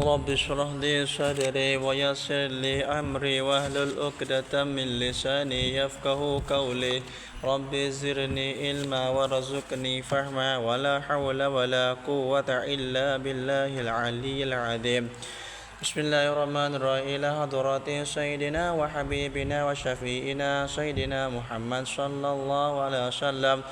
رب اشرح لي صدري ويسر لي أمري واحلل عقدة من لساني يفقه قولي رب زدني علما وارزقني فهما ولا حول ولا قوة إلا بالله العلي العظيم بسم الله الرحمن الرحيم إلى حضرات سيدنا وحبيبنا وشفيئنا سيدنا محمد صلى الله عليه وسلم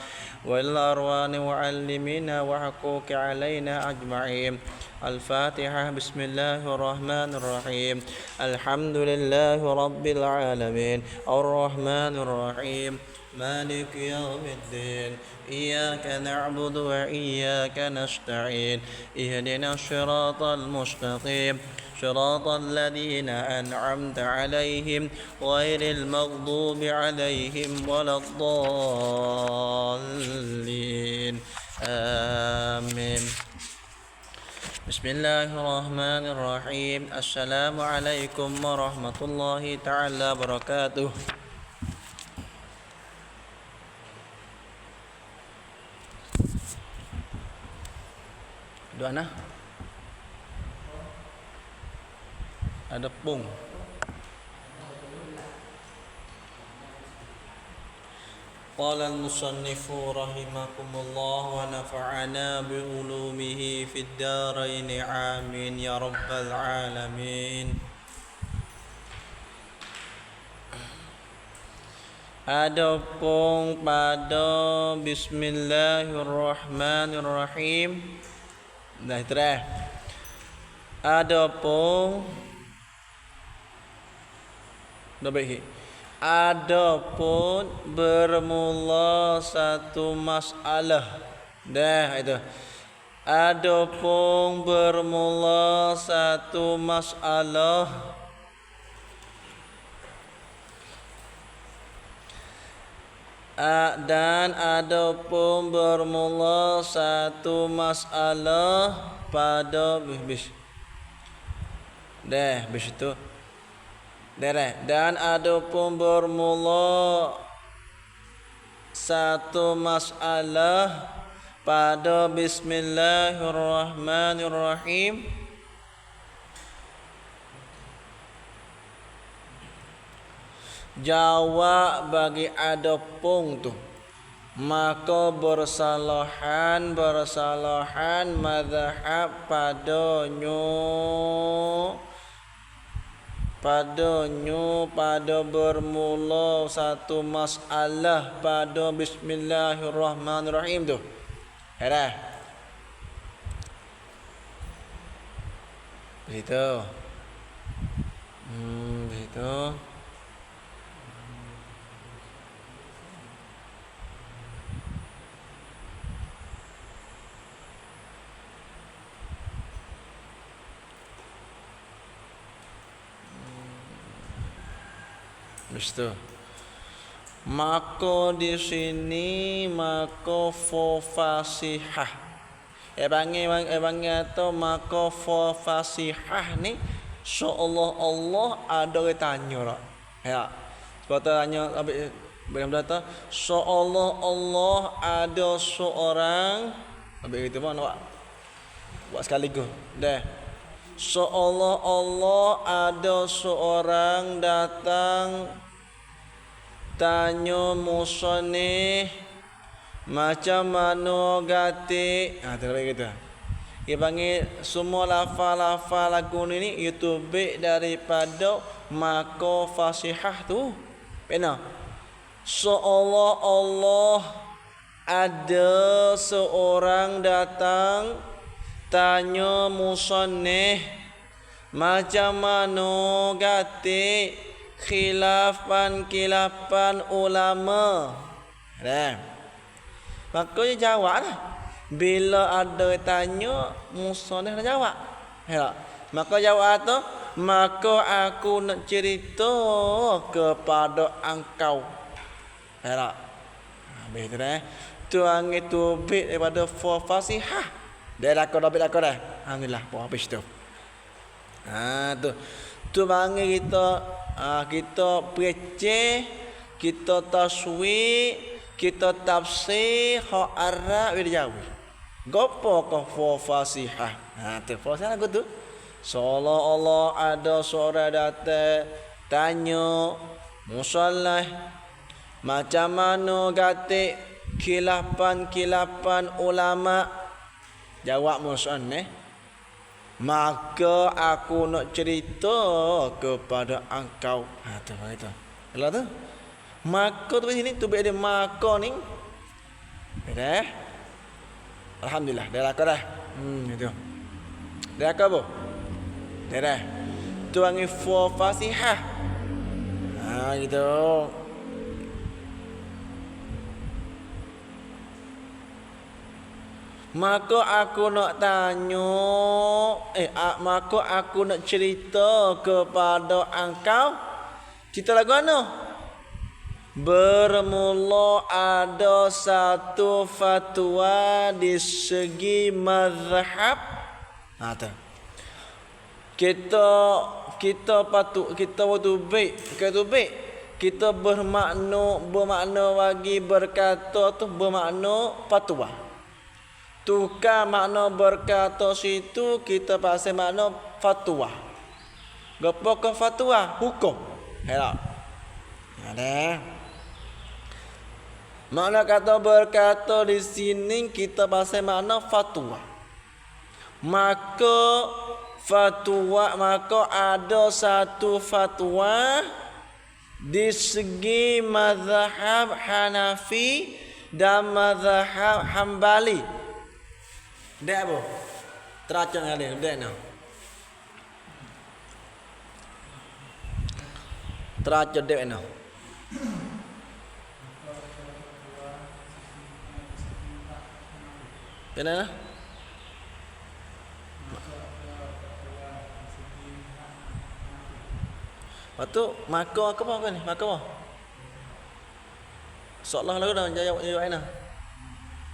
وإلى أرواح معلمينا وحقوق علينا أجمعين الفاتحة بسم الله الرحمن الرحيم الحمد لله رب العالمين الرحمن الرحيم مالك يوم الدين إياك نعبد وإياك نستعين اهدنا الصراط المستقيم صراط الذين أنعمت عليهم غير المغضوب عليهم ولا الضالين آمين بسم الله الرحمن الرحيم السلام عليكم ورحمة الله تعالى وبركاته Doa ada pung. قال المصنف رحمكم الله ونفعنا بعلومه في الدارين آمين يا رب العالمين. Adapun pada Bismillahirrahmanirrahim. Nah, terus. Adapun Adapun bermula satu masalah. Dah itu. Adapun bermula satu masalah dan adapun bermula satu masalah pada bis itu dan adapun bermula satu masalah pada Bismillahirrahmanirrahim jawab bagi adapun tu maka bersalahan mazhab pada bermula satu masalah pada Bismillahirrahmanirrahim tu. Dah. Begitu. Begitu. Begitu. Maka di sini maka fasihah. Bangi atau maka fasihah ni insyaallah Allah ada tanya tak. Ya. Sebab tanya benar kata insyaallah Allah ada seorang habis itu mana buat sekaligus. Dah. Seolah Allah ada seorang datang tanya musannif macam mana gati. Terbaik gitu. Dia panggil semua lafal-lafal lagu ni YouTube daripada maka fasihah tu. Benar. Seolah Allah ada seorang datang tanya musannif macam mana gati khilafan ulama. Maka dia jawab lah. Bila ada tanya musannif nak jawab. Maka jawab tu maka aku nak cerita kepada engkau. Habis tu tu angin tubik daripada fasihah. Dah lakon dah. Alhamdulillah, habis tu. Tu. Tu bangga kita percaya, kita taswir, kita tafsir hak Arab dia jawab. Gopo kau fasihah. Tu fasihah lagu tu. Seolah-olah ada seorang datang tanya musalleh macam mana gatik kilapan ulama. Jawab musalleh, maka aku nak cerita kepada engkau. Tu itu. Kalau tu maka tu sini tu ada maka ni. Dah. Alhamdulillah dah laku dah. Itu. Dah laku apa? Dah. Tuangi Fasihah. Gitu. Maka aku nak tanya, maka aku nak cerita kepada engkau. Cerita lagu mana? Bermula ada satu fatwa di segi mazhab. Tu. Kita patut kita waktu baik. Kita bermakna bagi berkata tu bermakna fatwa. Tukar makna berkata situ kita pasal makna fatwa. Gapo ke fatwa? Hukum. Helak. Ada. Makna kata berkata di sini kita pasal makna fatwa. Maka ada satu fatwa di segi mazhab Hanafi dan mazhab Hambali. Dek apa? Teracun ada, dek no. Teracun dek no. Kenapa? Waktu maka apa ni? Maka apa? Soalan lagu dah jawab mana?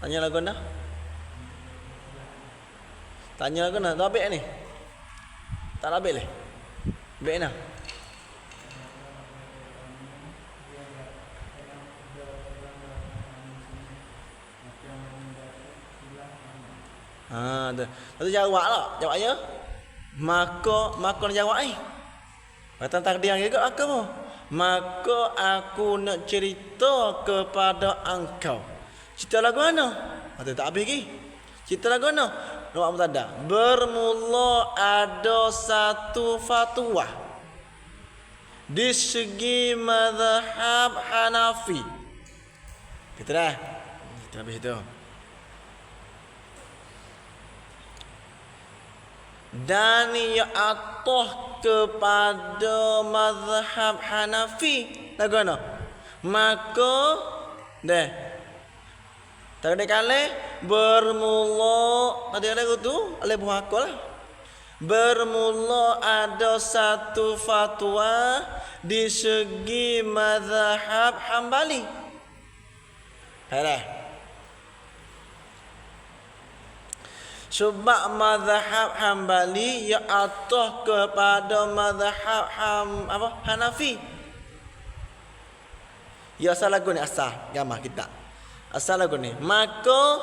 Tanya lagu dah. Tanya lagu dah. Tak habis ni. Tak habis leh. Habis nah. Tu jawablah. Jawabnya maka nak jawab ni. Kata takdir juga aku. Maka aku nak cerita kepada engkau. Cerita lagu mana? Tak habis lagi. Cerita lagu mana? Doa mutada. Bermula ada satu fatwa di segi mazhab Hanafi. Kita dah. Kita habis itu. Dan ia atoh kepada mazhab Hanafi. Lagu mana? Maka tadi kali bermula tadi lagu tu oleh buahku lah. Bermula ada satu fatwa di segi mazhab Hambali. Halah. Sebab mazhab Hambali ia atoh kepada mazhab Hanafi. Ya asal lagu ni asal gamah kita. Asal lagu ni. Maka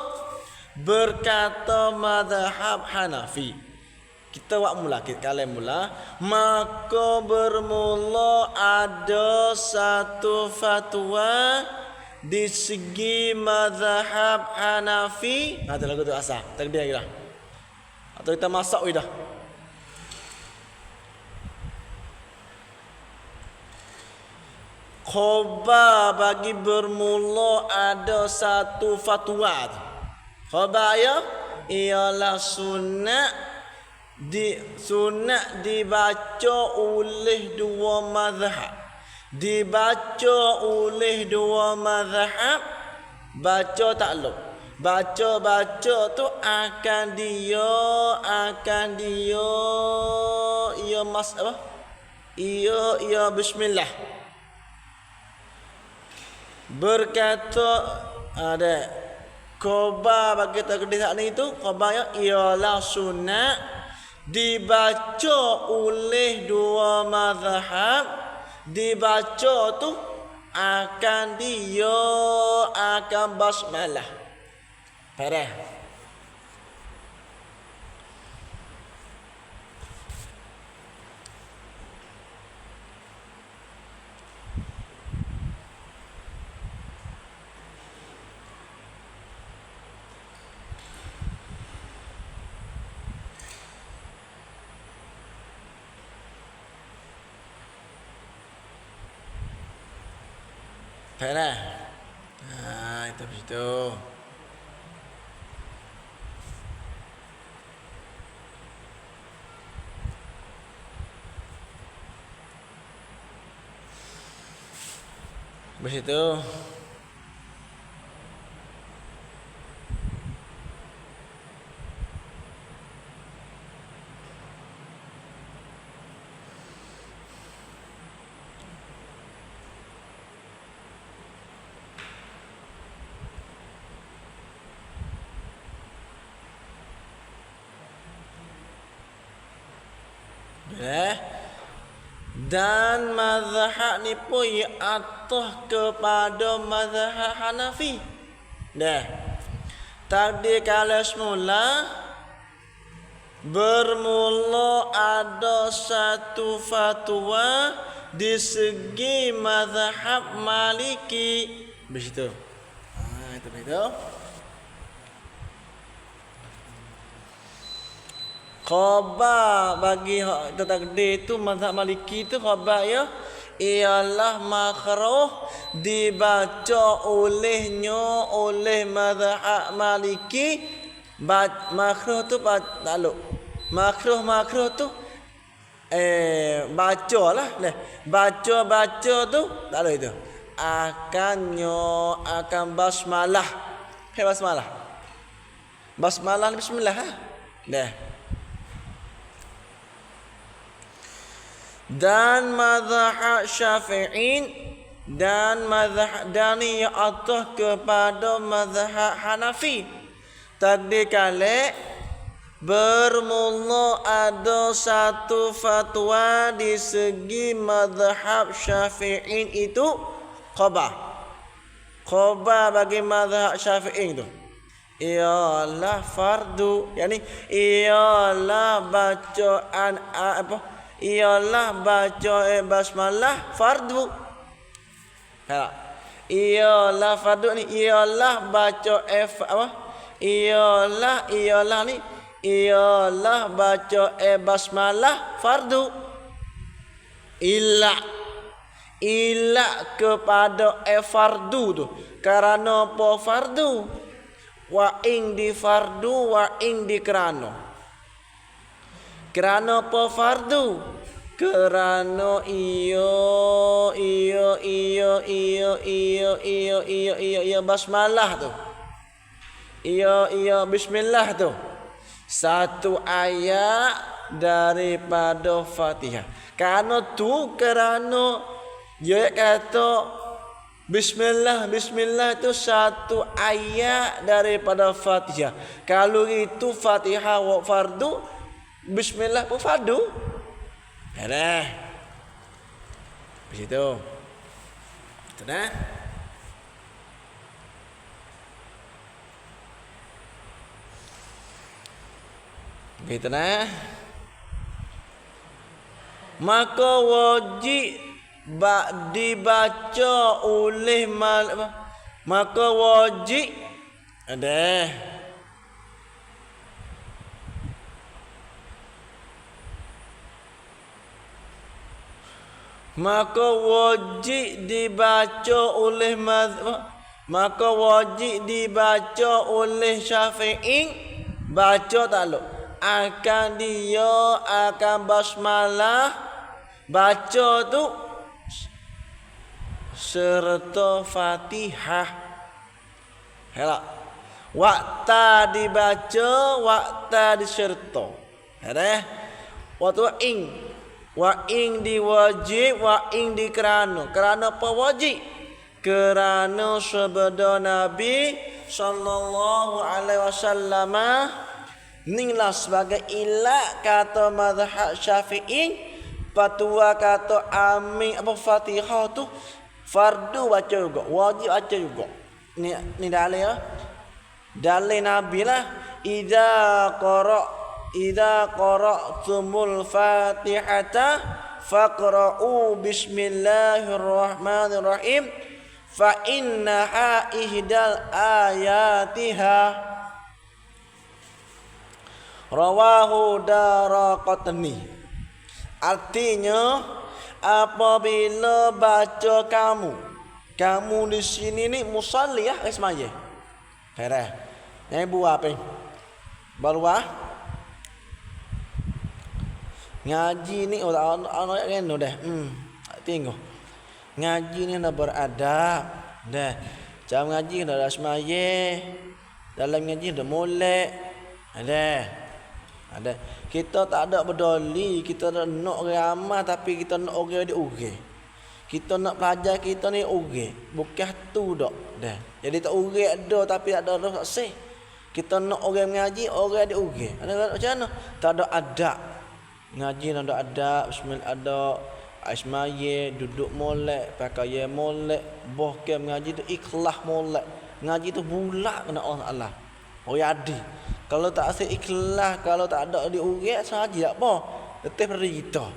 berkata mazhab Hanafi. Kita kalian mula. Maka bermula ada satu fatwa di segi mazhab Hanafi. Ada lagu tu asal. Takdir lagi dah. Atau kita masak dah. Khabar bagi bermula ada satu fatwa. Khabar ialah sunat dibaca oleh dua mazhab. Dibaca oleh dua mazhab. Baca takluk. Baca tu akan dia mas apa? Ia bismillah. Berkata ada khabar bagi takdir saat ni itu khabar ialah sunat dibaca oleh dua mazhab. Dibaca tu akan basmalah. Parah. Nah. Nah, itu begitu. Begitu. Dan mazhab ni pun ia atuh kepada mazhab Hanafi. Dah. Tadi kalau semula bermula ada satu fatwa di segi mazhab Maliki. Begitu. Itu begitu. Khabar bagi itu takdir itu mazhab Maliki itu khabar ya ialah makruh dibaca olehnya oleh mazhab Maliki. Makruh tu takluk. Makruh tu bacalah leh. Baca tu takluk itu. Akan basmalah. Basmalah. Basmalah bismillah ha. Dah. Dan mazhab Syafi'in dan mazhab Dani atau kepada mazhab Hanafi. Tadi kali bermula ada satu fatwa di segi mazhab Syafi'in itu khabar. Khabar bagi mazhab Syafi'in itu ialah fardu, yakni ialah bacaan apa? Ialah baca basmalah fardu. Ialah fardu ni ialah baca apa? Ialah ni ialah baca basmalah fardu. Illa kepada fardu tu. Kerana apa fardu? Wa ing di fardu wa ing di kerana. Kerana apa fardu? Kerana iya basmalah tu. Iya bismillah tu. Satu ayat daripada Fatihah. Kerana dia kata Bismillah itu satu ayat daripada Fatihah. Kalau itu Fatihah wa fardu, Bismillah pun fardu. Dah. Begitu. Itu dah. Begitu dah. Maka wajib dibaca oleh maka wajib ada maka wajib dibaca oleh maka wajib dibaca oleh Syafi'i. Baca takluk akan basmalah baca tu serta Fatihah. Helak waktu dibaca waktu diserta. Waktu wa ing diwajib wa ing di kerana apa wajib? Kerana sabda Nabi sallallahu alaihi wasallam inilah sebagai ilat kata mazhab Syafi'i. Fatwa kata amin apa Fatihah tu fardu baca juga, wajib baca juga. Ni dalil ya. Dalil Nabi lah Idza qara'tumul Fatihata faqra'u bismillahirrahmanirrahim fa innaha ihdal ayatiha. Rawahu Daraqutni. Artinya apabila baca kamu Kamu di sini ni musalli ya ismaye. Hereh. Yang buat apa? Baru ngaji ni orang yang dah. Tengok. Ngaji ni nak beradab. Dah. Jam ngaji dah ismaye. Dalam ngaji dah molek. Ada. Kita tak ada berdoli, kita nak orang amal tapi kita nak orang di urang. Kita nak pelajar kita ni urang. Bukan tu dak. Dah. Jadi tak urang ada tapi tak ada saksi. Kita nak orang mengaji, orang di urang. Ada macam mana? Tak ada adab. Ngaji nak ada adab, bismillah ada ismaye, duduk molek, pakai molek, bahkan mengaji tu ikhlas molek. Ngaji tu bulat kena Allah Taala. Oh ya adi. Kalau tak asyik ikhlas, kalau tak ada di urang saja apa? Letih peri kita.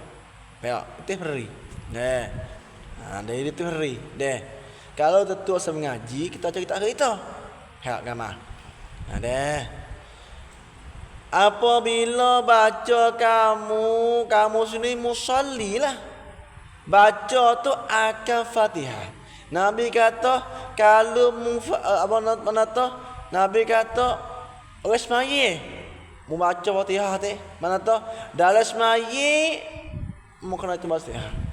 Ya, letih peri. Dari letih peri. Kalau tentu asal mengaji, kita cerita kita. Ya, gamah. Apabila baca kamu sini musalli lah. Baca tu akan Fatihah. Nabi kata kalau Nabi kata orang semaya membaca Fatihah tu mana tu dalam semaya mau kena baca Fatihah.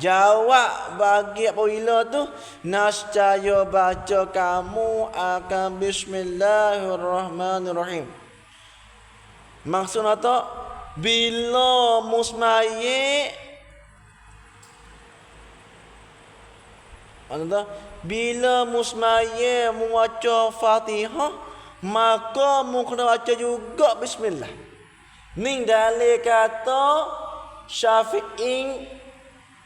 Jawab bagi apabila tu nascaya baca kamu akan bismillahirrahmanirrahim. Maksudnya tu bila musmaye bila musmaye membaca Fatihah maka mu kena baca juga bismillah. Ning dalil kata Syafi'i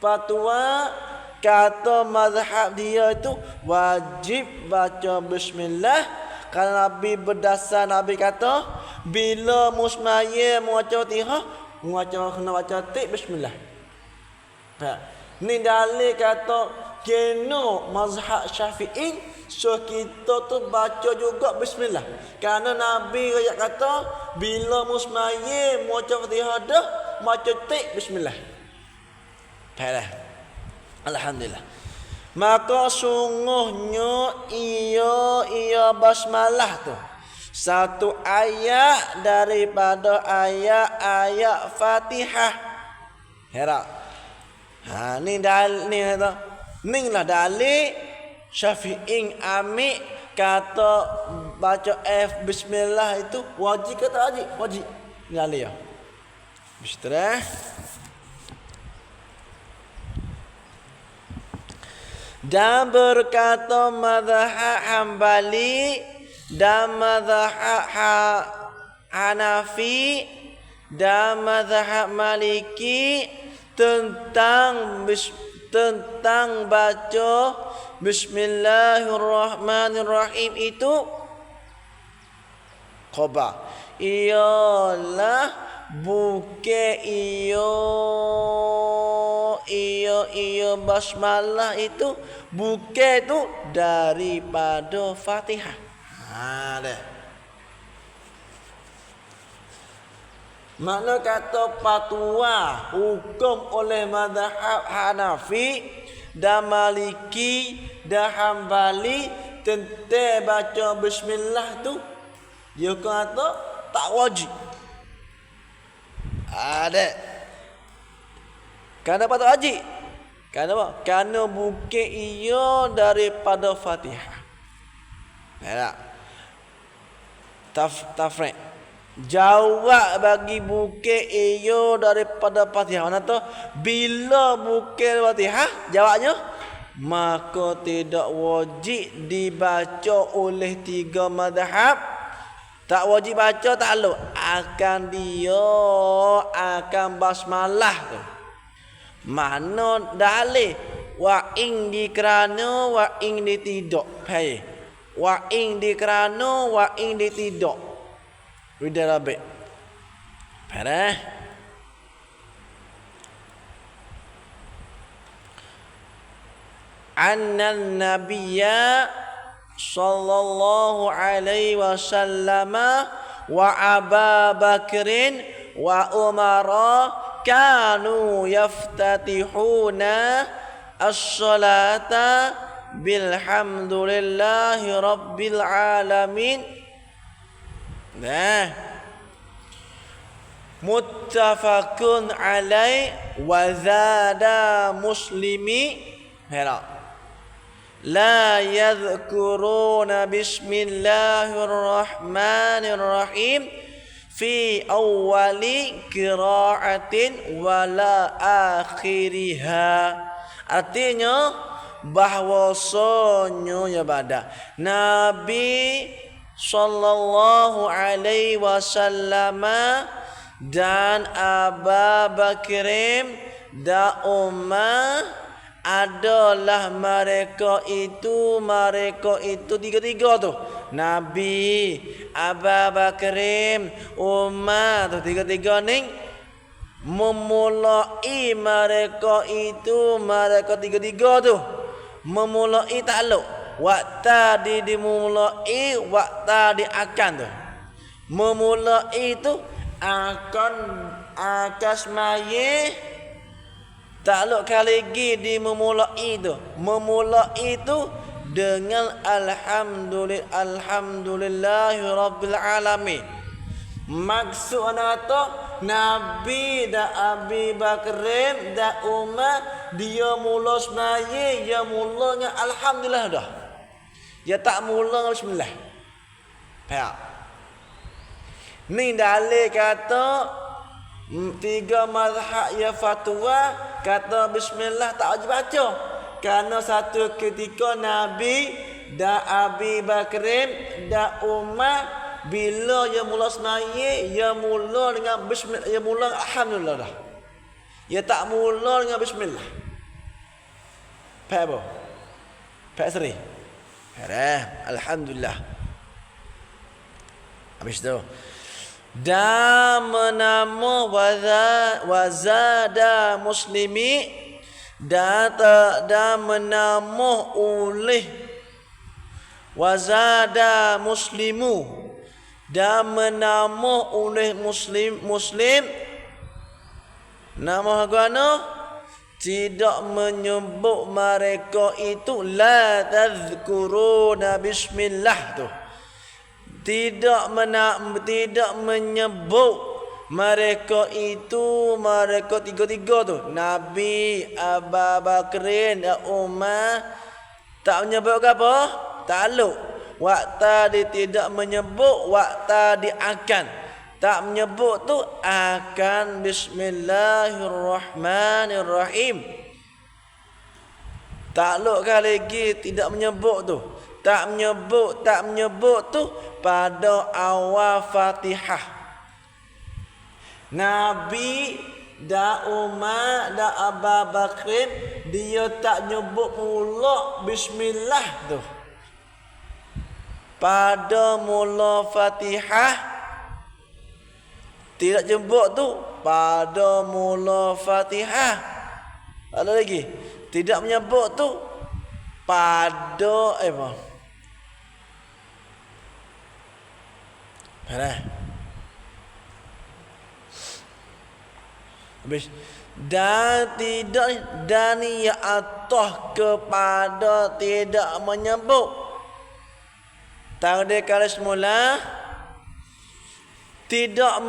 fatwa kata mazhab dia itu wajib baca bismillah kerana Nabi berdasar Nabi kata bila musmaye membaca Fatihah kena baca bismillah. Ni dalil kata kena mazhab Syafi'i so kita tu baca juga bismillah kerana Nabi ayat kata bila musmaye membaca Fatihah dah baca bismillah. Alhamdulillah. Maka sungguhnya ia basmalah tu satu ayat daripada ayat-ayat Fatihah. Herak. Ni lah dalil Syafi'i amik kata baca bismillah itu wajib ke tak wajib? Wajib. Dalil ya. Bismillah. Dan berkata mazhab Hambali dan mazhab Hanafi dan mazhab Maliki tentang baca bismillahirrahmanirrahim itu qaba ialah bukan iyo basmalah itu bukan itu daripada Fatihah. Makna kata fatwa hukum oleh mazhab Hanafi dan Maliki dan Hambali tentang baca bismillah tu dia kata tak wajib. Kenapa tak wajib? Kenapa? Kerana bukan ia daripada Fatihah. Tafriq. Jawab bagi bukan ia daripada Fatihah. Mana tu? Bila bukan Fatihah, jawabnya maka tidak wajib dibaca oleh tiga mazhab. Tak wajib baca tak lalu. Akan basmalah tu. Mana dalil wa ing di kerana wa ing di tidak. Wa ing di kerana wa ing di tidak. Rida rabi. Parah. Anna nabiyya sallallahu alaihi wasallam wa Abu Bakrin wa Umar kanu yaftatihuna as-salata bilhamdulillahi rabbil alamin. Nah, muttafaqun alai wa zada muslimi. Hera. La yadhkuruna bismillahirrahmanirrahim fi awwali qiraatin wala akhiriha. Artinya bahwasanya ya pada Nabi sallallahu alaihi wasallam dan Abu Bakr dan Umar adalah mereka itu tiga-tiga tu. Nabi, Abu Bakr, Umar tu tiga-tiga ni memulai mereka tiga-tiga tu memulai takluk. Waktu dimulai, waktu akan tu. Memulai tu akan semaya takluk kali lagi di memulai itu. Memulai itu dengan alhamdulillahi rabbil alamin. Maksudnya tu Nabi dan Abu Bakr dan Umar dia mula semaya, dia mulanya alhamdulillah dah. Dia tak mula bismillah. Faham? Ni dalil kata tiga mazhab ya fatwa kata bismillah tak wajib baca. Kerana satu ketika Nabi dan Abu Bakr dan Umar bila dia mula semaya, dia mula dengan bismillah, dia mula alhamdulillah dah. Dia tak mula dengan bismillah. Faham? Faham seri? Alhamdulillah. Habis tu dan menama wazada muslimi dan menama oleh wazada muslimu dan menama oleh muslim nama agama tidak menyebut mereka itu la tadhkuruna bismillah tu. Tidak menyebut mereka itu mereka tiga-tiga tu. Nabi, Abu Bakr dan Umar tak menyebut apa? Takluk. Waktu dia tidak menyebut, waktu dia akan. Tak menyebut tu akan bismillahirrahmanirrahim. Takluk kali lagi tidak menyebut tu. Tak menyebut tu pada awal Fatihah. Nabi dan Umar dan Abu Bakr dia tak nyebut pula bismillah tu. Pada mula Fatihah tidak nyebut tu pada mula Fatihah. Ada lagi tidak menyebut tu pada habis dan tidak dan ya atah kepada tidak menyebut takdir kali semula tidak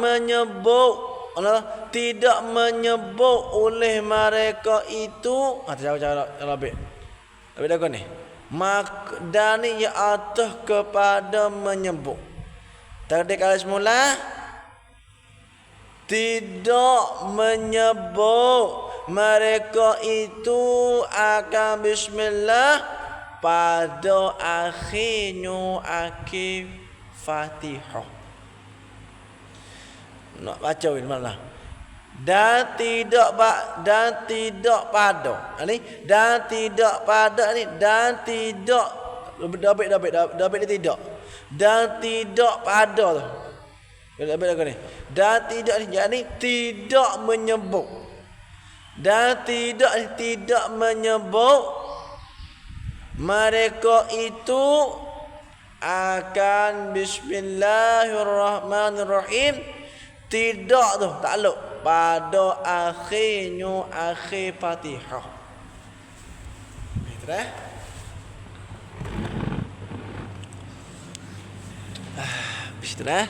menyebut oleh mereka itu cara lebih dah ni mak dan ya atah kepada menyebut takdir kali semula tidak menyebut mereka itu akan bismillah pada akhir Fatihah. Nak baca di mana? Dan tidak pada. Ini dan tidak pada ni dan tidak dabit dia tidak. Dan tidak pada tu. Dabit ni. Dan tidak ni yakni tidak menyebut. Dan tidak menyebut mereka itu akan bismillahirrahmanirrahim tidak tu takluk pada akhir Fatihah. Terus habis itu dah.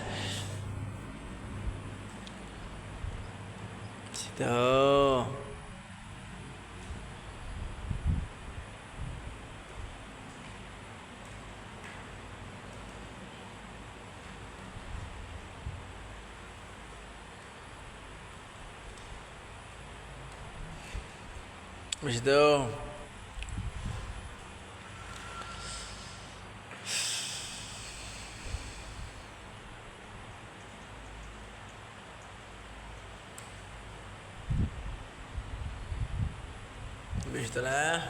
Situ. Habis itu itulah.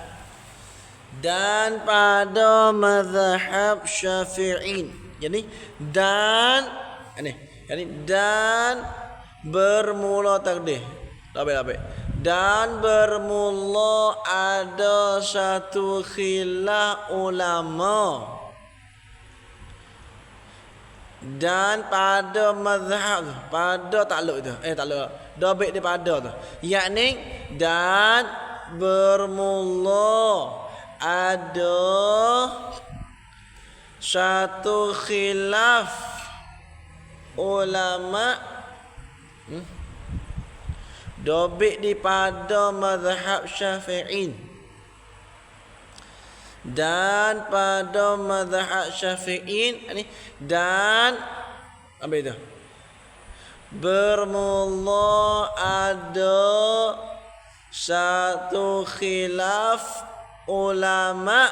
Dan pada mazhab Syafi'i. Jadi dan ini, dan bermula takdir. Labik. Dan bermula ada satu khilaf ulama. Dan pada mazhab pada takluk itu. Takluk. Dabik daripada tu. Yakni dan bermula ada satu khilaf ulama dobik daripada mazhab Syafi'i. Dan pada mazhab Syafi'i ni dan apa itu? Bermula ada satu khilaf ulama.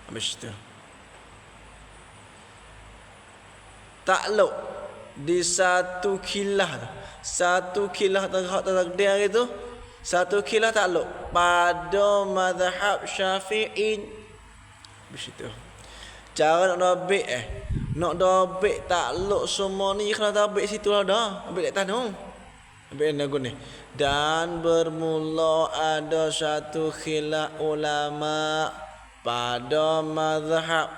Habis itu takluk di satu khilaf. Satu khilaf takdir itu. Satu khilaf takluk pada mazhab Syafi'i. Habis itu cara nak dobik nak dobik takluk semua ni kena dobik situ lah dah. Dobik tak tahu. Dan bermula ada satu khilaf ulama pada mazhab.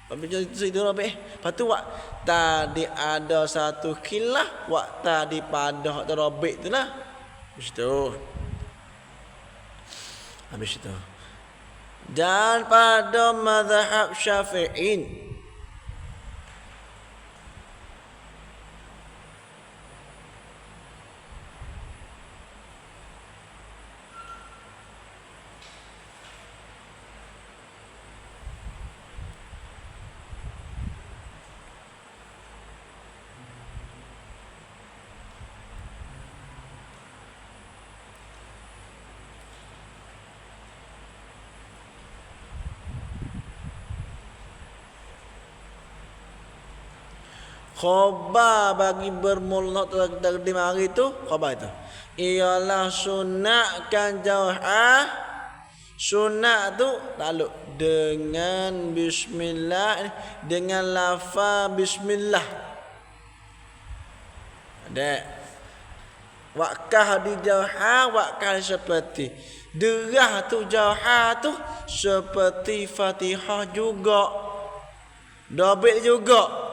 Apa itu Rabi? Patu wak tadi ada satu khilaf wak tadi pada Rabi itulah. Habis itu. Dan pada mazhab Syafi'i khabar bagi bermula takdim hari itu khabar itu ialah sunatkan jauhah. Sunat tu takluk dengan bismillah, dengan lafaz bismillah. Dek wakah di jauhah, wakah seperti derah tu jauhah tu seperti Fatihah juga. Dobik juga.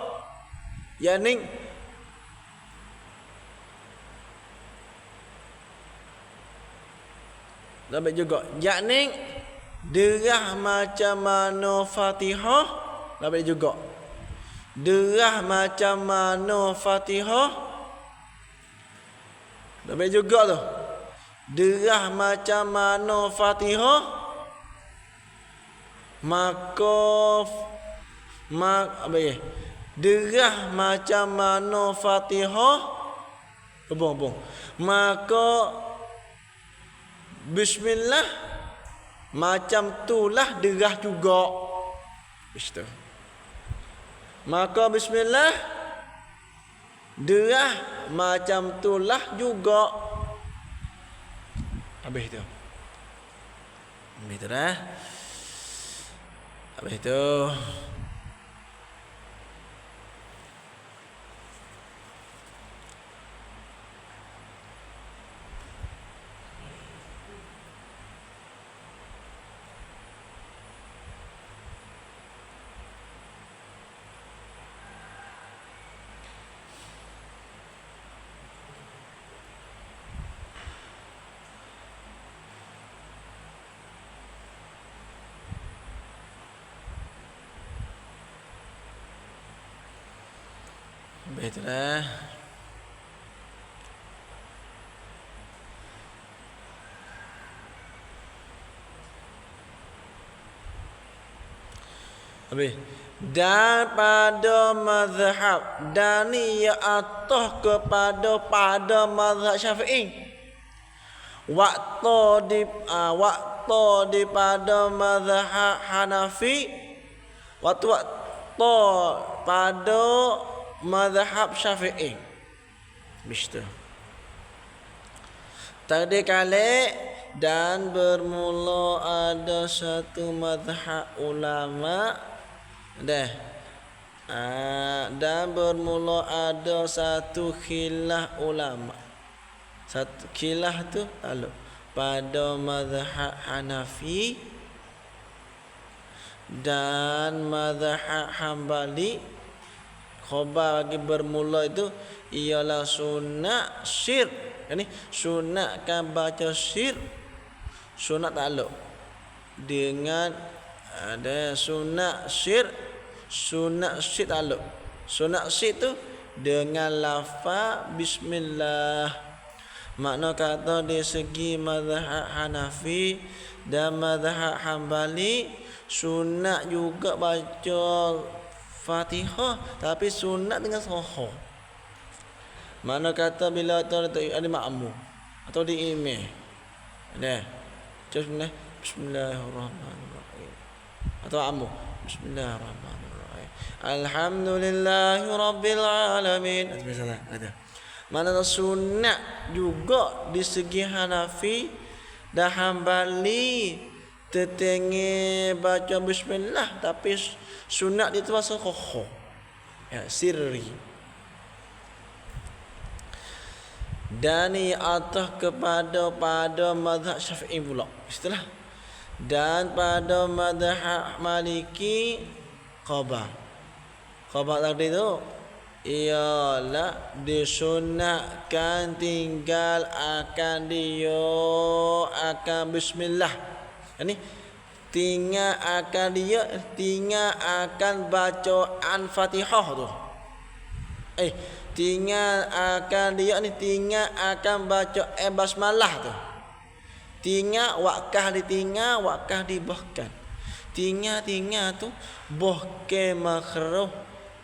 Yani dobik juga. Yakni derah macam mana Fatihah, dobik juga. Derah macam mana Fatihah, dobik juga tu. Derah macam mana Fatihah, maka apa ya? Derah macam mana Fatihah, bong. Maka bismillah macam tulah derah juga. Itu. Maka bismillah derah macam tulah juga. Habis itu. Habis itu dah. Habis itu Baiklah. Habis. Daripada mazhab dan ia atah kepada mazhab Syafi'i. Waktu di pada mazhab Hanafi, waktu pada mazhab Syafi'i. Begitu. Tadi kali dan bermula ada satu mazhab ulama dan bermula ada satu khilaf ulama. Satu khilaf tu lalu pada mazhab Hanafi dan mazhab Hambali. Khabar bagi bermula itu ialah sunat syir. Ini sunat kan baca syir. Sunat takluk dengan ada sunat syir. Sunat syir takluk. Sunat syir tu dengan lafaz bismillah. Makna kata di segi mazhab Hanafi dan mazhab Hambali sunat juga baca Fatihah tapi sunat dengan soho. Mana kata bila ada makmum atau di imam. Bismillahirrahmanirrahim. Atau amu. Bismillahirrahmanirrahim. Alhamdulillahirabbil alamin. Misalnya ada. Mana sunat juga di segi Hanafi dan Hambali tetengi baca bismillah tapi sunat itu bahasa khokho. Ya, sirri. Dan atah kepada mazhab Syafi'i pula. Istilah. Dan pada mazhab Maliki khabar. Khabar tadi tu ialah disunatkan tinggal akan bismillah. Ini tinggal akan bacaan Fatihah tu. Tinggal akan baca basmalah tu. Tinggal wakah dibahkan. Tinggal tu bahkan makruh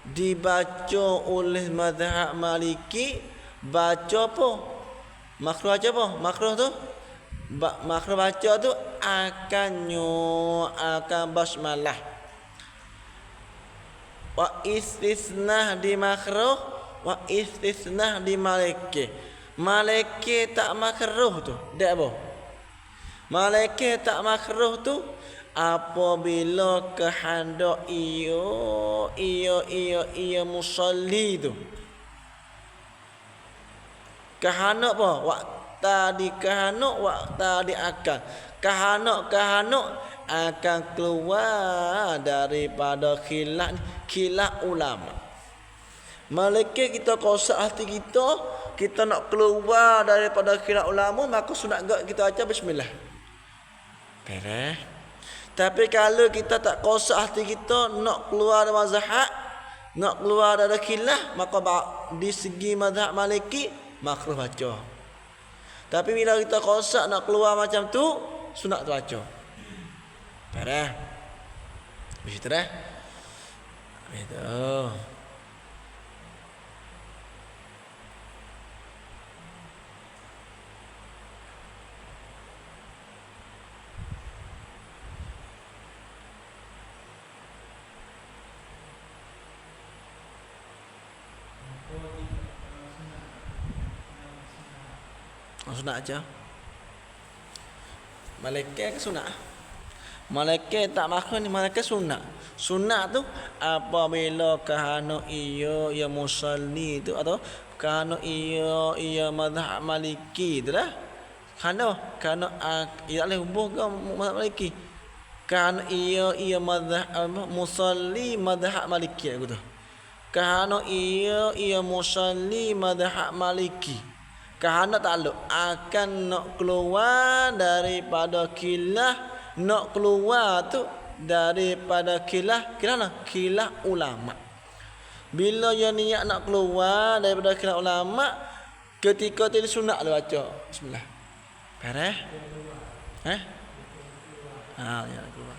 dibaca oleh mazhab Maliki. Baca apa? Makruh tu makruh baca tu akan basmalah. Wa istisna di makruh, wa istisna di Maliki. Maliki tak makruh tu. Dak apa? Maliki tak makruh tu apabila kehendak ia musalli tu. Kehendak apa? Waktu akan. Kehendak akan keluar daripada khilaf ulama. Malaikat kita kosak hati kita nak keluar daripada khilaf ulama, maka sunat kita baca bismillah. Beres. Tapi kalau kita tak kosak hati kita nak keluar dari mazhab, nak keluar dari khilaf, maka di segi mazhab Maliki makruh baca. Tapi bila kita kosak nak keluar macam tu, sunat baca. Beres. Begitu dah. Begitu. Sunat aja. Malaikat ke sunat? Malaikat tak makruh ni, malaikat sunat. Sunat tu apabila kahana ia musalli tu atau kahana ia mazhab Maliki tu dah. Kahana ia boleh hubung ke mazhab Maliki. Kahana ia mazhab musalli mazhab Maliki aku tu. Kahana ia musalli mazhab Maliki. Kahana takluk akan nak keluar daripada khilaf, nak keluar tu daripada khilaf ulama. Bila dia niat nak keluar daripada khilaf ulama, ketika tu sunat dia baca bismillah. Beres? Ya keluar.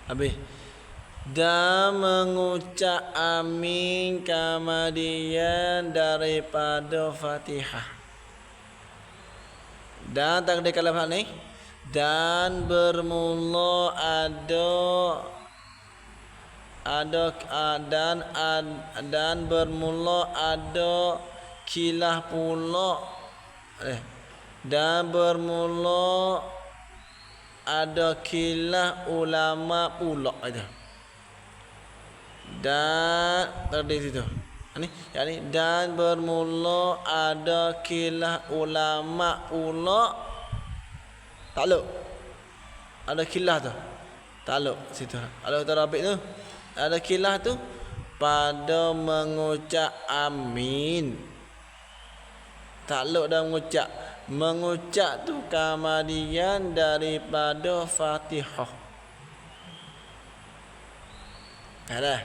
Habis. Dan mengucap amin kemudian daripada Fatihah. Dan takdir kalam ni. Dan bermula dan bermula ada kilah pula. Dan bermula ada kilah ulama pula aja. Dan tadi situ. Ini yakni dan bermula ada kilah ulama pula. Takluk. Ada kilah tu. Takluk situ. Ada tarabik tu. Ada kilah tu pada mengucap amin. Takluk dan mengucap tu kemudian daripada Fatihah. Ada.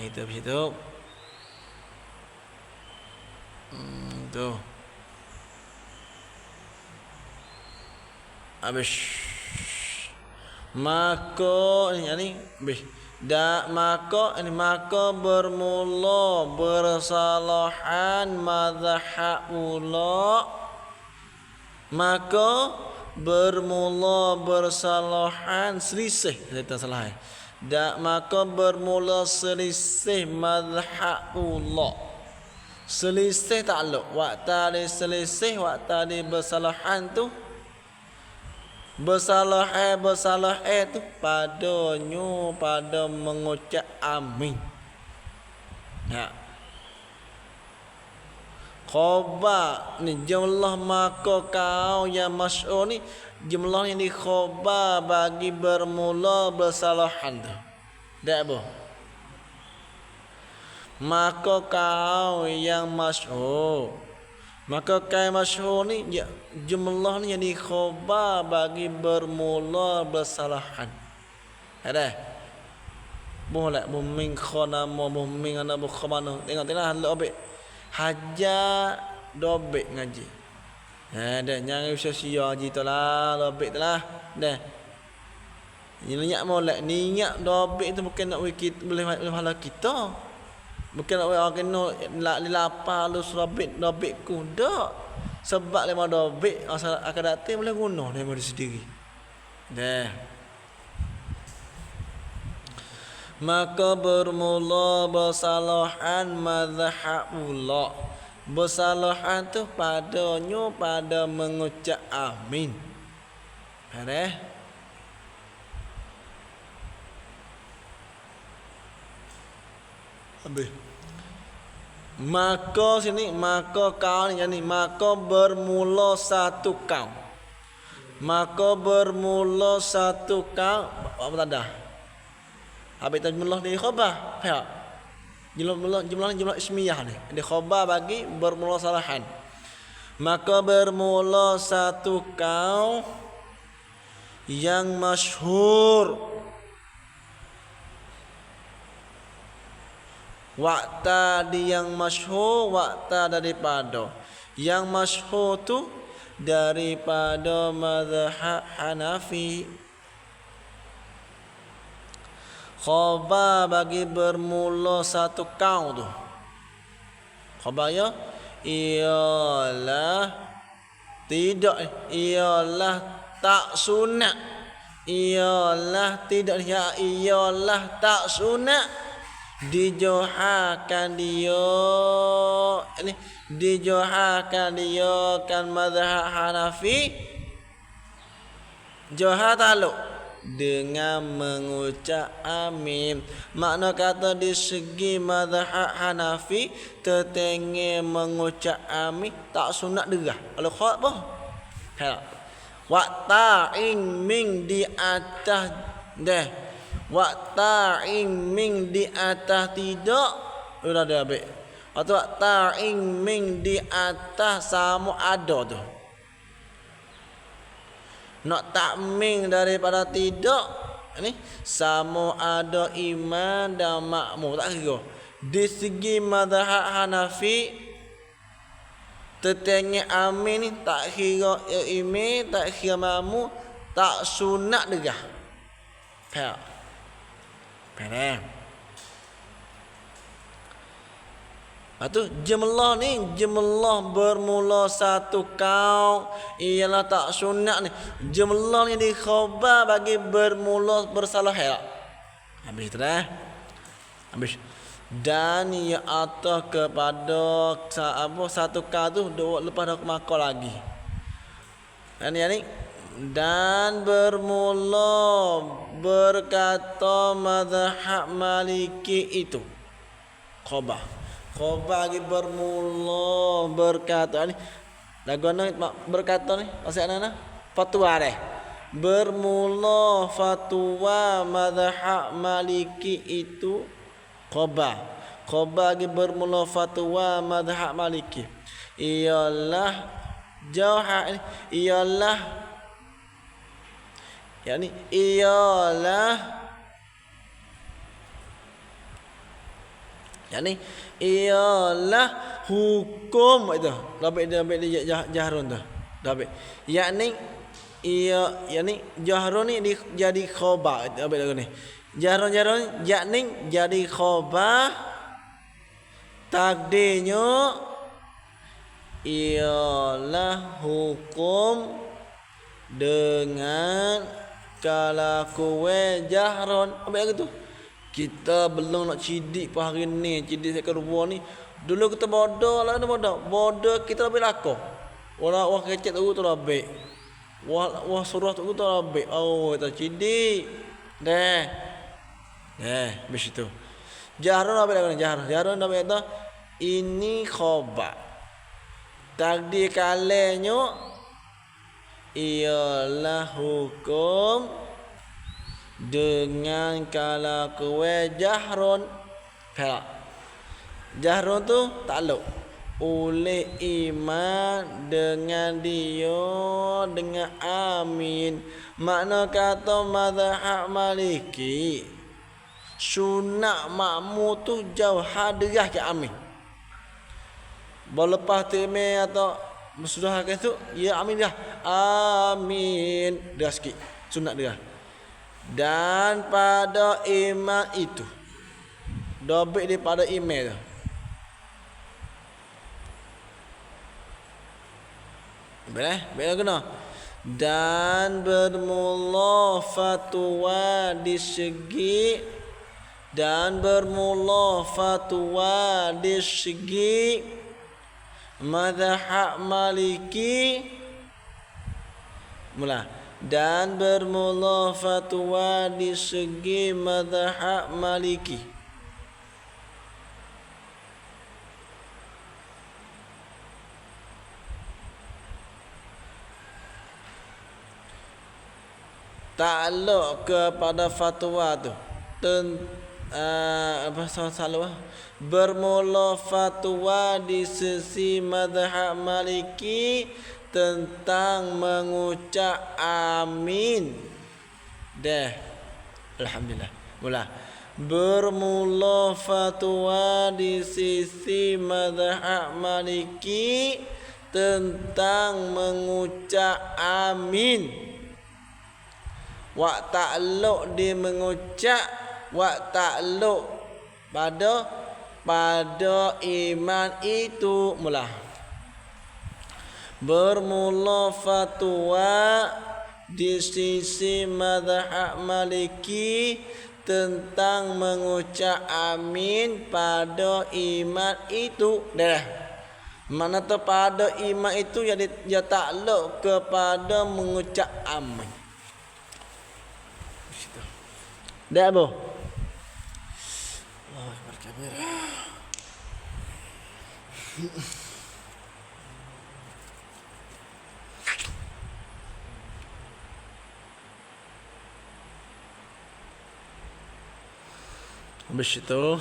Itu begitu. Tu. Habis. Maka ni maka bermula bersalahan mazhab pula. Maka bermula bersalahan selisih. Saya tak salah. Maka bermula selisih mazhab pula. Selisih takluk. Waktu ada selisih, waktu ada bersalahan tu. Bersalah tu padanya pada mengucap amin. Ya. Khabar ni jumlah maka kau yang masyhur ni jumlah yang di khabar bagi bermula bersalahan tu. Tak apa. Maka kau yang masyhur. Maka kau masyhur ni jumlah ni yang di khabar bagi bermula bersalahan. Ada. Boleh buming khana mo buming ana bu khamano. Tengok lebih haja dobek ngaji. Ada jangan sia-sia haji tu lah, dobek tu lah. Dah. Niat molek, niat dobek tu bukan nak wikit boleh pahala kita. Bukan nak orang kena lapar lu surabit dobek ku dak. Sebab lema dobek akan datang boleh guna daripada sendiri. Dah. Maka bermula bersalahan mazhab pula. Bersalahan tu padanya pada mengucap amin. Ada? Habis. Maka sini maka kau ni yani maka bermula satu kau. Maka bermula satu kau apa tanda? Habis jumlah di khabar. Ya. Jumlah ismiyah ni. Di khabar bagi bermula salahan. Maka bermula satu kau yang masyhur. Waktu yang masyhur, waktu daripada. Yang masyhur tu daripada mazhab Hanafi. Khabar bagi bermula satu kau tu. Khabarnya ialah tidak, ialah tak sunat. Ialah tidak, ialah tak sunat. Dijohakan dia ini dijohakan dia kan mazhab Hanafi. Johar taluk dengan mengucap amin. Makna kata di segi mazhab Hanafi tetengah mengucap amin tak sunat derah. Kalau khutbah ha. Wa ta'ing ming di atas deh. Wa ta'ing ming di atas tidak sudah ada habis. Atau ta'ing ming di atas sama ada tu. Nak takming daripada tidak ni sama ada imam dan makmum tak kira. Di segi mazhab Hanafi tetengah amin ni tak kira imam tak kira makmum tak sunat derah. Faham? Faham? Atau jumlah ni jumlah bermula satu kaum ialah tak sunat ni. Jumlah ni di khabar bagi bermula bersalah ya. Habis tu dah. Habis. Dan ia atas kepada apa satu kaum tu dua lepas dah maka lagi. Dan yani dan bermula berkata mazhab Maliki itu khabar. Khabar lagi bermula berkata ni lagu mana berkata ni maksud ana fatwa deh. Bermula fatwa mazhab Maliki itu khabar. Khabar lagi bermula fatwa mazhab Maliki ialah jauh ialah yakni ialah hukum itu. Dabik dia jahrun tu. Dabik. Yakni jahrun ni jadi khabar. Dabik lagu ni. Jahrun yakni jadi khabar takdirnya ialah hukum dengan kalakuan jahrun. Dabik lagu tu. Kita belum nak cidik pada hari ni, cidik saya kedua ni. Dulu kita bodoh lah, bodoh kita lebih laku. Orang kecil tu lebih. Wah surah tu lebih. Oh, kita cidik. Dah. Habis itu. Jahrun apa lagi? Jahrun apa itu? Ini khabar. Takdir kalanya ialah hukum dengan kalakuan jahrun. Faham? Jahrun tu takluk oleh iman dengan dia dengan amin. Makna kata mazhab Maliki sunat makmum tu jauh hadirah ke amin. Berlepas timai atau sudah ke tu ya amin dah. Amin. Dah sikit sunat dia. Dan pada iman itu dobik daripada email tu. Baiklah kena. Dan bermula fatwa di segi mazhab Maliki mula. Dan bermula fatwa di segi mazhab Maliki takluk kepada fatwa tu apa salah bermula fatwa di sisi mazhab Maliki tentang mengucap amin. Dah. Alhamdulillah. Mula. Bermula fatwa di sisi mazhab Maliki tentang mengucap amin. Wa ta'alluq di mengucap wa ta'alluq pada iman itu mula. Bermula fatwa di sisi mazhab Maliki tentang mengucap amin pada iman itu. Dah. Mana tu pada iman itu dia takluk kepada mengucap amin. Dah boh. Allah Akbar kabir. Habis itu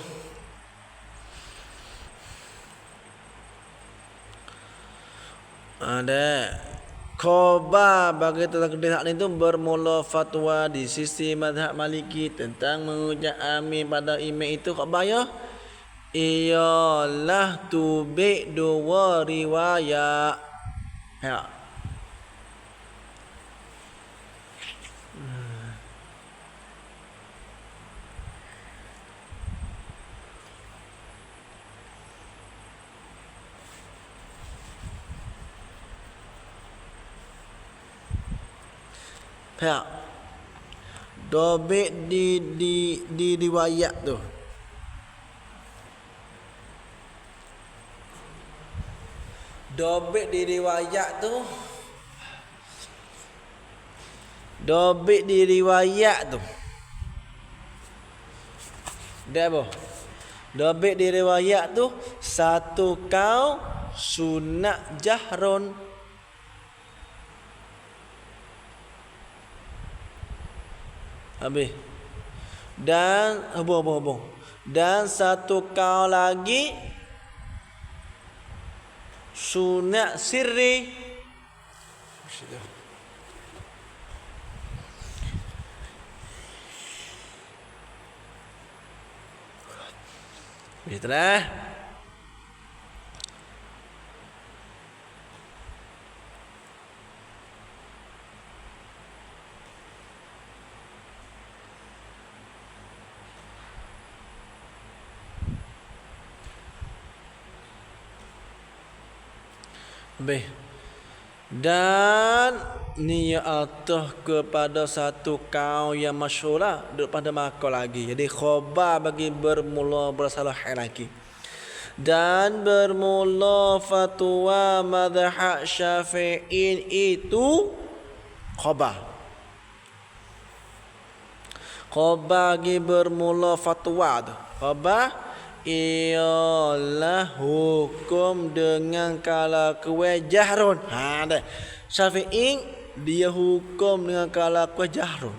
ada khobar bagi takdir hak itu bermula fatwa di sisi mazhab Maliki tentang mengucap amin pada imam itu khobar ya ialah tubik dua riwayat. Ya. Ya. Dobek di riwayat tu. Dobek di riwayat tu. Dobek di riwayat tu. Dah apa? Dobek di riwayat tu satu kau sunat jahron. Habis. Dan hubung. Dan satu kau lagi sunat sirri. Begitulah. Baik. Dan niat atas kepada satu kaum yang masyhur lah daripada makal lagi. Jadi khobar bagi bermula bersalah lagi. Dan bermula fatwa mazhab Syafi'i itu khobar. Khobar bagi bermula fatwa tu. Khobar ialah hukum dengan kala kuih jahrun. Ha dah. Syafi'i dia hukum dengan kala kuih jahrun.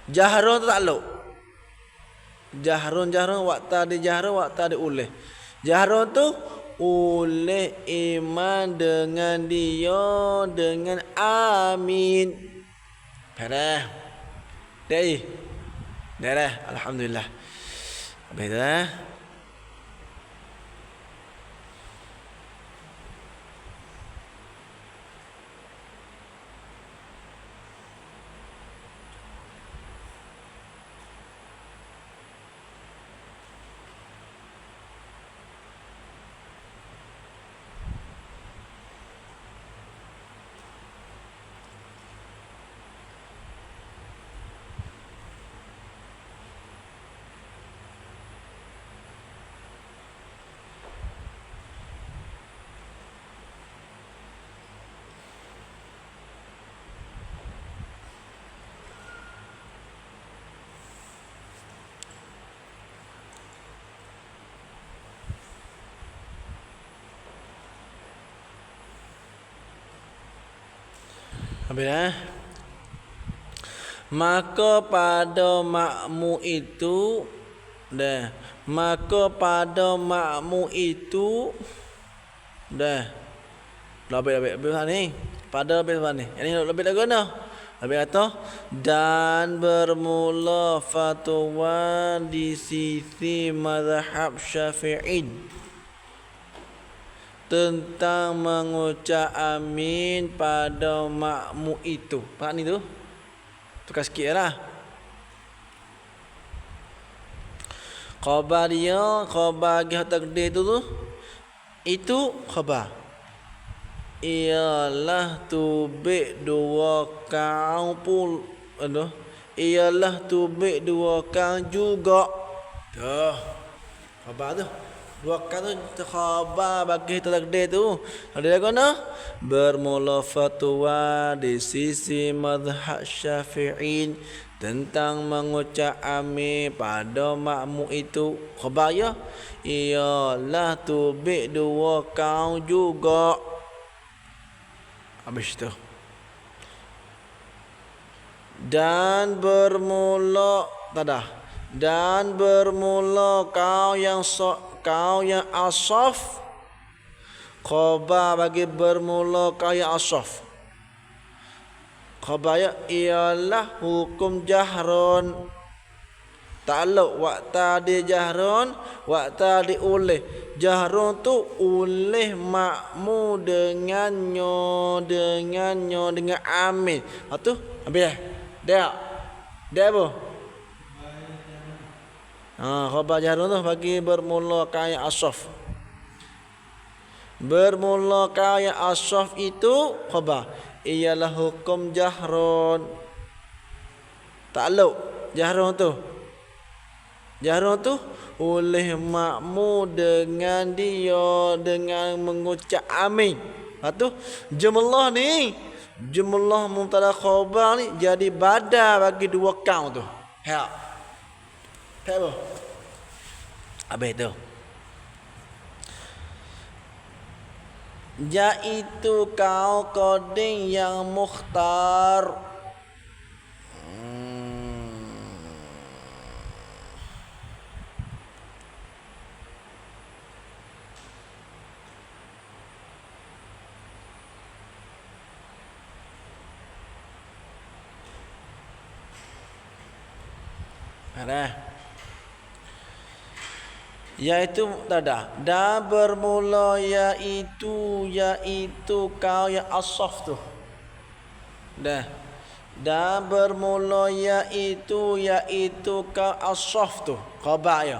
Jahrun tu tak luk. Jahrun waktu di jahrun waktu di ulih. Jahrun tu oleh iman dengan dia dengan amin. Dah. Dah. Alhamdulillah. Baiklah. Habis maka pada makmu itu dah. Maka pada makmu itu dah. Lebih ni. Pada lebih ni. Ini lebih lagu nah. Lebih kata dan bermula fatwa di sisi mazhab Syafi'i tentang mengucap amin pada makmu itu. Pak ni tu. Tukar sikit lah. Khabar dia, khabar bagi takdir tu itu khabar. Ialah tubik dua kaum pul. Ialah tubik dua kaum juga. Tuh. Khabar tu. Dua kali tu khabar bagi takdir tu. Ada lagi mana? Bermula fatwa di sisi mazhab Syafi'i tentang mengucap amin pada makmum itu. Khabar ya, ialah tubik dua kau juga. Habis tu. Dan bermula tadah. Dan bermula kau yang asaf. Khabar bagi bermula kau yang asaf. Khabar ialah hukum jahrun. Ta'alluq waktu dia jahrun, waktu dia ulih. Jahrun tu ulih makmu dengan amin. Ha tu habis dah. Dah apa? Khabar jahrun tu bagi bermula kaya asaf. Bermula kaya asaf itu khabar ialah hukum jahrun. Ta'alluq jahrun tu. Jahrun tu oleh makmu dengan dia dengan mengucap amin. Lepas tu jumlah ni, jumlah mubtada khabar ni jadi badal bagi dua kaum tu. Ha. Tahu? Habis tu. Iaitu kau koding yang mukhtar. Ada. Iaitu tada. Dan bermula iaitu kau yang asaf tu. Dah. Dan bermula iaitu kau asaf tu. Khabar ya.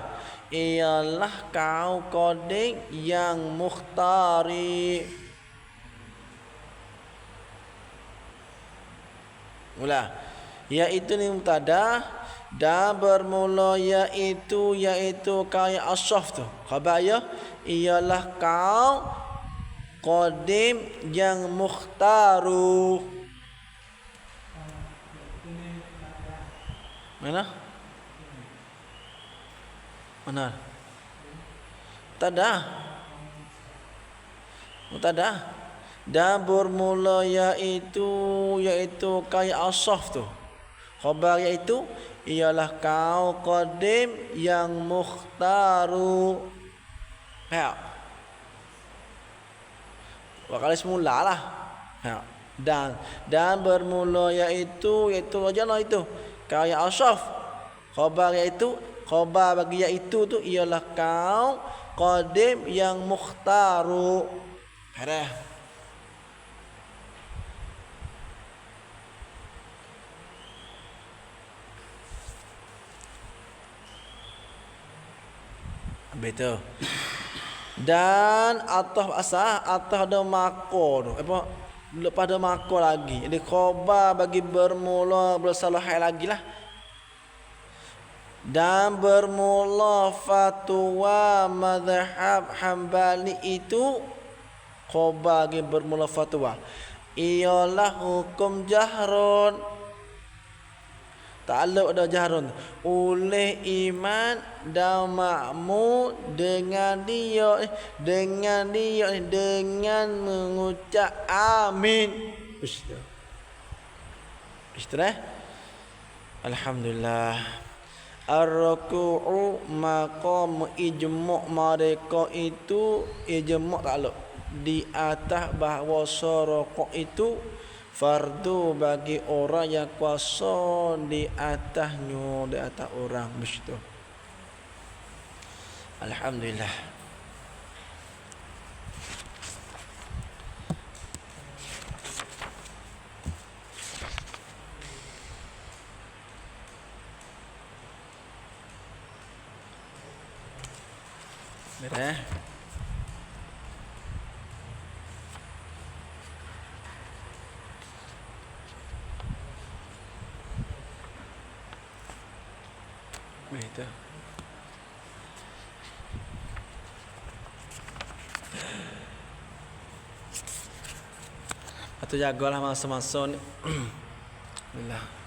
Ialah kau koding yang mukhtari. Mula. Iaitu ni mubtada. Dan bermula iaitu kau yang asaf tu. Khabar ya ialah kau qadim yang mukhtaru. Mana? Tada. Dan bermula iaitu kau yang asaf tu. Khabar iaitu ialah kau qadim yang mukhtaru. Ha. Wakali semula lah. Ha. Dan bermula iaitu ajalah itu. Kau yang asaf. Khabar bagi iaitu tu ialah kau qadim yang mukhtaru. Ada. Betul. Dan atas ada mako tu. Apa? Lepas ada mako lagi. Jadi khabar bagi bermula bersalah lagi lah. Dan bermula fatwa mazhab Hambali itu khabar bagi bermula fatwa ialah hukum jahrun. Ta'alluq ada jahrun oleh iman dan makmu dengan mengucap amin. Istilah alhamdulillah. Ar-ruku'u maqam ijma' mereka itu ijma' ta'alluq di atas bahawa rukuk itu fardu bagi orang yang kuasa di atas orang begitu. Alhamdulillah. Merah. Begitu. Atau jagalah masa-masa ni. Alhamdulillah.